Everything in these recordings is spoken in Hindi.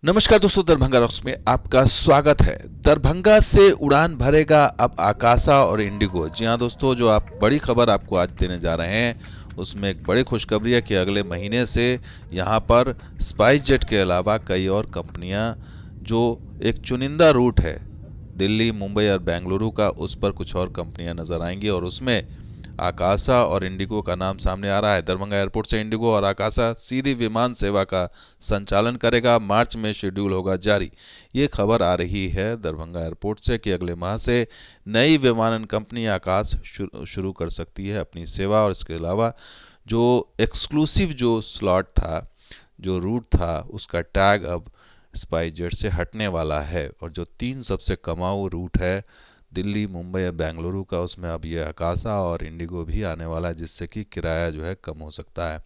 नमस्कार दोस्तों, दरभंगा रॉक्स में आपका स्वागत है। दरभंगा से उड़ान भरेगा अब आकाशा और इंडिगो। जी हाँ दोस्तों, जो आप बड़ी खबर आपको आज देने जा रहे हैं उसमें एक बड़ी खुशखबरी है कि अगले महीने से यहाँ पर स्पाइस जेट के अलावा कई और कंपनियाँ, जो एक चुनिंदा रूट है दिल्ली, मुंबई और बेंगलुरु का, उस पर कुछ और कंपनियां नज़र आएंगी और उसमें आकाशा और इंडिगो का नाम सामने आ रहा है। दरभंगा एयरपोर्ट से इंडिगो और आकाशा सीधी विमान सेवा का संचालन करेगा। मार्च में शेड्यूल होगा जारी। ये खबर आ रही है दरभंगा एयरपोर्ट से कि अगले माह से नई विमानन कंपनी आकाश शुरू कर सकती है अपनी सेवा। और इसके अलावा जो एक्सक्लूसिव जो स्लॉट था, जो रूट था, उसका टैग अब स्पाइस जेट से हटने वाला है। और जो तीन सबसे कमाऊ रूट है दिल्ली, मुंबई या बेंगलुरु का, उसमें अब ये आकाशा और इंडिगो भी आने वाला है, जिससे कि किराया जो है कम हो सकता है।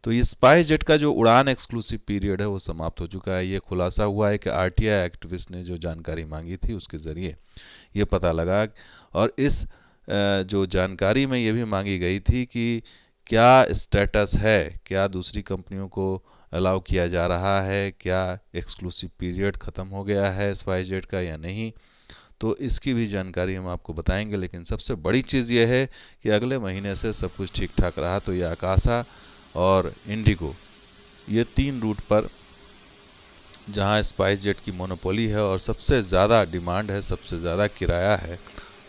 तो ये स्पाइस जेट का जो उड़ान एक्सक्लूसिव पीरियड है वो समाप्त हो चुका है। ये खुलासा हुआ है कि आरटीआई एक्टिविस्ट ने जो जानकारी मांगी थी उसके ज़रिए ये पता लगा। और इस जो जानकारी में ये भी मांगी गई थी कि क्या स्टेटस है, क्या दूसरी कंपनियों को अलाउ किया जा रहा है, क्या एक्सक्लूसिव पीरियड ख़त्म हो गया है स्पाइस जेट का या नहीं। तो इसकी भी जानकारी हम आपको बताएंगे। लेकिन सबसे बड़ी चीज़ ये है कि अगले महीने से सब कुछ ठीक ठाक रहा तो ये आकाशा और इंडिगो, ये तीन रूट पर जहां स्पाइस जेट की मोनोपोली है और सबसे ज़्यादा डिमांड है, सबसे ज़्यादा किराया है,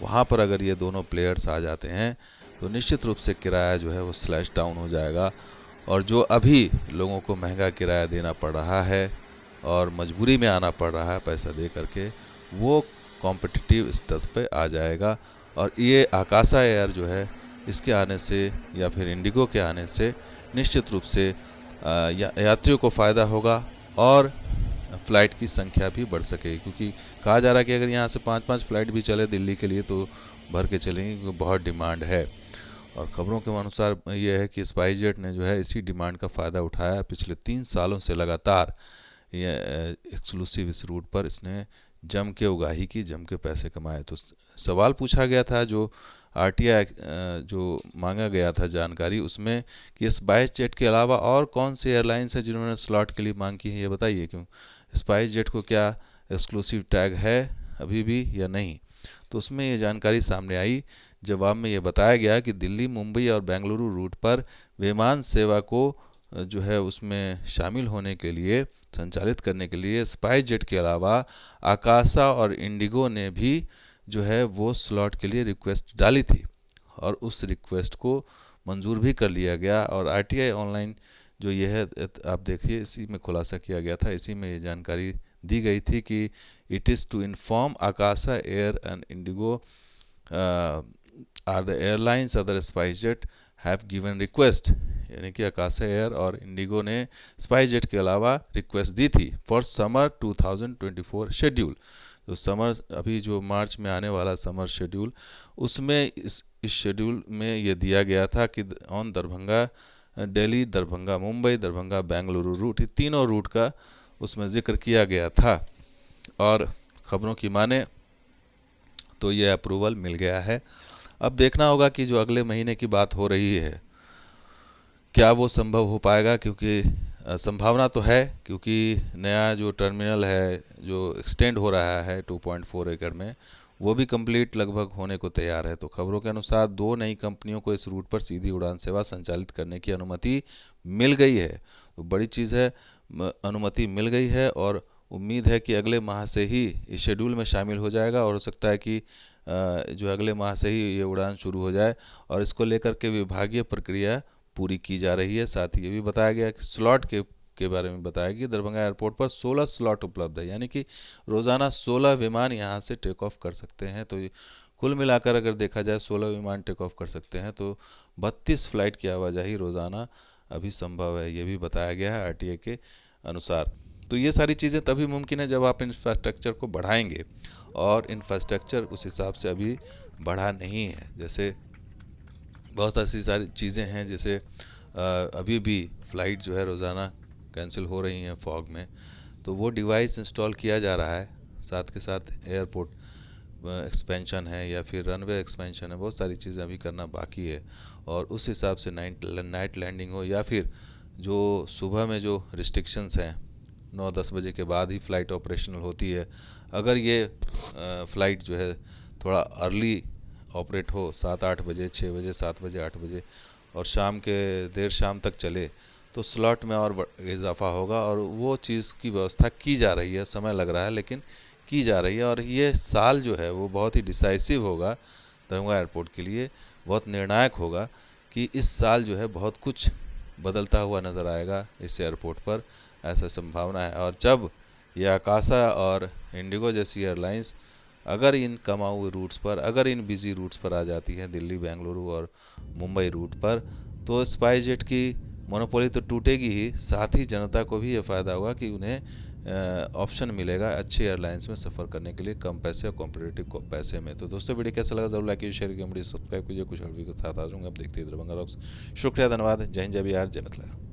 वहाँ पर अगर ये दोनों प्लेयर्स आ जाते हैं तो निश्चित रूप से किराया जो है वो स्लैश डाउन हो जाएगा। और जो अभी लोगों को महंगा किराया देना पड़ रहा है और मजबूरी में आना पड़ रहा है पैसा दे करके, वो कॉम्पिटिटिव स्तर पे आ जाएगा। और ये आकाशा एयर जो है, इसके आने से या फिर इंडिगो के आने से निश्चित रूप से यात्रियों को फ़ायदा होगा और फ़्लाइट की संख्या भी बढ़ सकेगी। क्योंकि कहा जा रहा है कि अगर यहाँ से 5-5 फ़्लाइट भी चले दिल्ली के लिए तो भर के चलेंगे, क्योंकि बहुत डिमांड है। और ख़बरों के अनुसार ये है कि स्पाइस जेट ने जो है इसी डिमांड का फ़ायदा उठाया। पिछले 3 सालों से लगातार ये एक्सक्लूसिव इस रूट पर इसने जम के उगाही की, जम के पैसे कमाए। तो सवाल पूछा गया था, जो आरटीआई जो मांगा गया था जानकारी, उसमें कि स्पाइस जेट के अलावा और कौन सी एयरलाइंस है जिन्होंने स्लॉट के लिए मांग की है, ये बताइए। क्यों स्पाइस जेट को क्या एक्सक्लूसिव टैग है अभी भी या नहीं। तो उसमें ये जानकारी सामने आई। जवाब में ये बताया गया कि दिल्ली, मुंबई और बेंगलुरु रूट पर विमान सेवा को जो है उसमें शामिल होने के लिए, संचालित करने के लिए स्पाइस जेट के अलावा आकाशा और इंडिगो ने भी जो है वो स्लॉट के लिए रिक्वेस्ट डाली थी। और उस रिक्वेस्ट को मंजूर भी कर लिया गया। और आरटीआई ऑनलाइन जो ये है, आप देखिए, इसी में खुलासा किया गया था, इसी में ये जानकारी दी गई थी कि it is to inform Akasa Air and IndiGo are the airlines other SpiceJet have given request. यानी कि आकाशा एयर और इंडिगो ने स्पाइस जेट के अलावा रिक्वेस्ट दी थी फॉर समर 2024 शेड्यूल। तो समर, अभी जो मार्च में आने वाला समर शेड्यूल, उसमें इस शेड्यूल में ये दिया गया था कि ऑन दरभंगा दिल्ली, दरभंगा मुंबई, दरभंगा बेंगलुरु रूट, ये तीनों रूट का उसमें जिक्र किया गया था। और खबरों की माने तो ये अप्रूवल मिल गया है। अब देखना होगा कि जो अगले महीने की बात हो रही है क्या वो संभव हो पाएगा। क्योंकि संभावना तो है, क्योंकि नया जो टर्मिनल है जो एक्सटेंड हो रहा है 2.4 एकड़ में, वो भी कंप्लीट लगभग होने को तैयार है। तो खबरों के अनुसार 2 नई कंपनियों को इस रूट पर सीधी उड़ान सेवा संचालित करने की अनुमति मिल गई है। तो बड़ी चीज़ है, अनुमति मिल गई है और उम्मीद है कि अगले माह से ही इस शेड्यूल में शामिल हो जाएगा। और हो सकता है कि जो अगले माह से ही ये उड़ान शुरू हो जाए। और इसको लेकर के विभागीय प्रक्रिया पूरी की जा रही है। साथ ही ये भी बताया गया कि स्लॉट के बारे में बताया कि दरभंगा एयरपोर्ट पर 16 स्लॉट उपलब्ध है, यानी कि रोज़ाना 16 विमान यहाँ से टेक ऑफ कर सकते हैं। तो कुल मिलाकर अगर देखा जाए 16 विमान टेक ऑफ कर सकते हैं, तो 32 फ्लाइट की आवाजाही रोज़ाना अभी संभव है, ये भी बताया गया है आरटीए के अनुसार। तो ये सारी चीज़ें तभी मुमकिन है जब आप इंफ्रास्ट्रक्चर को बढ़ाएंगे, और इंफ्रास्ट्रक्चर उस हिसाब से अभी बढ़ा नहीं है। जैसे बहुत ऐसी सारी चीज़ें हैं, जैसे अभी भी फ़्लाइट जो है रोज़ाना कैंसिल हो रही हैं फॉग में, तो वो डिवाइस इंस्टॉल किया जा रहा है। साथ के साथ एयरपोर्ट एक्सपेंशन है या फिर रनवे एक्सपेंशन है, बहुत सारी चीज़ें अभी करना बाकी है। और उस हिसाब से नाइट लैंडिंग हो या फिर जो सुबह में जो रिस्ट्रिक्शंस हैं 9-10 बजे के बाद ही फ़्लाइट ऑपरेशनल होती है। अगर ये फ़्लाइट जो है थोड़ा अर्ली ऑपरेट हो, 7-8 बजे, 6 बजे, 7 बजे, 8 बजे, और शाम के देर शाम तक चले, तो स्लॉट में और इजाफा होगा। और वो चीज़ की व्यवस्था की जा रही है, समय लग रहा है लेकिन की जा रही है। और ये साल जो है वो बहुत ही डिसाइसिव होगा दरभंगा एयरपोर्ट के लिए, बहुत निर्णायक होगा कि इस साल जो है बहुत कुछ बदलता हुआ नज़र आएगा इस एयरपोर्ट पर, ऐसा संभावना है। और जब ये आकाशा और इंडिगो जैसी एयरलाइंस अगर इन कमाऊ हुए रूट्स पर, अगर इन बिजी रूट्स पर आ जाती हैं, दिल्ली, बेंगलुरु और मुंबई रूट पर, तो स्पाइसजेट की मोनोपोली तो टूटेगी ही, साथ ही जनता को भी ये फ़ायदा होगा कि उन्हें ऑप्शन मिलेगा अच्छी एयरलाइंस में सफ़र करने के लिए, कम पैसे और कॉम्पिटिटिव पैसे में। तो दोस्तों वीडियो कैसा लगा ज़रूर लाइक कीजिए, शेयर कीजिए, वीडियो सब्सक्राइब कीजिए। कुछ और वीडियो के साथ आ जाऊँगा, अब देखते हैं दरभंगा रॉक्स। शुक्रिया, धन्यवाद, जय हिंद, जय बिहार, जय मिथिला।